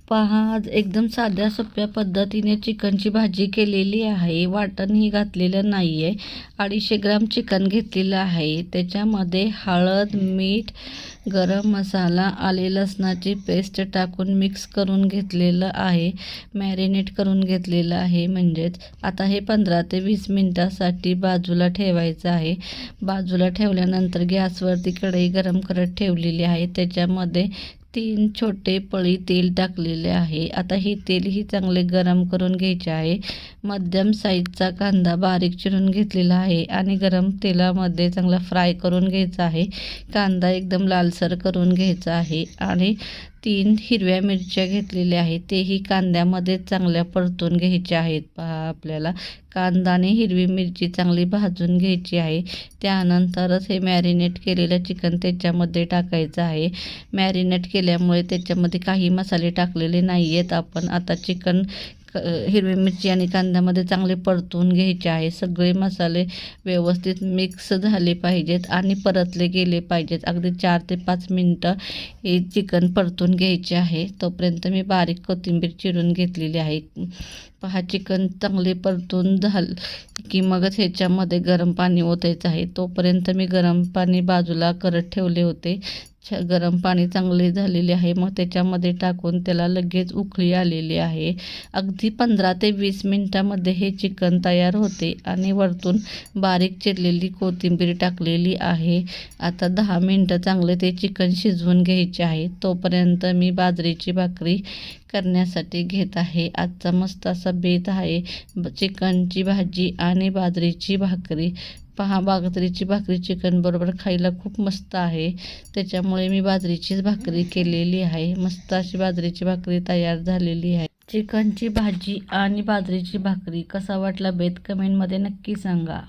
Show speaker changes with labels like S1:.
S1: पहा, आज एकदम साध्या सोप्या पद्धतीने चिकनची भाजी केलेली आहे. वाटणही घातलेलं नाही आहे. 250 ग्राम चिकन घेतलेलं आहे. त्याच्यामध्ये हळद, मीठ, गरम मसाला, आले लसणाची पेस्ट टाकून मिक्स करून घेतलेलं आहे. मॅरिनेट करून घेतलेलं आहे. म्हणजेच आता हे 15 ते 20 मिनटासाठी बाजूला ठेवायचं आहे. बाजूला ठेवल्यानंतर गॅसवरती कढई गरम करत ठेवलेली आहे. त्याच्यामध्ये 3 छोटे पळी तेल टाकलेले आहे. आता हे तेलही चांगले गरम करून घ्यायचे आहे. मध्यम साईजचा कांदा बारीक चिरून घेतलेला आहे आणि गरम तेलामध्ये चांगला फ्राय करून घ्यायचा आहे. कांदा एकदम लालसर करून घ्यायचा आहे आणि 3 हिरव्या मिरच्या घेतलेल्या आहेत. तेही कांद्यामध्ये चांगल्या परतून घ्यायच्या आहेत. पहा, आपल्याला कांदा आणि हिरवी मिरची चांगली भाजून घ्यायची आहे. त्यानंतरच हे मॅरिनेट केलेलं चिकन त्याच्यामध्ये टाकायचं आहे. मॅरिनेट केल्यामुळे त्याच्यामध्ये काही मसाले टाकलेले नाही आहेत. आपण आता चिकन हिरवी मिरची आणि कांद्यामध्ये चांगले परतून घ्यायचे आहे. सगळे मसाले व्यवस्थित मिक्स झाले पाहिजेत आणि परतले गेले पाहिजेत. अगदी 4 ते 5 मिनटं हे चिकन परतून घ्यायचे आहे. तोपर्यंत मी बारीक कोथिंबीर चिरून घेतलेली आहे. पहा, चिकन चांगले परतून झालं की मगच ह्याच्यामध्ये गरम पाणी ओतायचं आहे. तोपर्यंत मी गरम पाणी बाजूला करत ठेवले होते. गरम पाणी चांगले झालेले आहे. मग त्याच्यामध्ये टाकून त्याला लगेच उकळी आलेली आहे. अगदी 15 ते 20 मिनटामध्ये हे चिकन तयार होते आणि वरतून बारीक चिरलेली कोथिंबीर टाकलेली आहे. आता 10 मिनटं चांगले ते चिकन शिजवून घ्यायचे आहे. तोपर्यंत मी बाजरीची भाकरी करण्यासाठी घेत आहे. आजचा मस्त असा बेत आहे, चिकनची भाजी आणि बाजरीची भाकरी. पहा, बाजरीची भाकरी चिकन बरोबर खायला खूप मस्त आहे. त्याच्यामुळे मी बाजरीचीच भाकरी केलेली आहे. मस्त अशी बाजरीची भाकरी तयार झालेली आहे. चिकनची भाजी आणि बाजरीची भाकरी कसा वाटला बेत कमेंटमध्ये नक्की सांगा.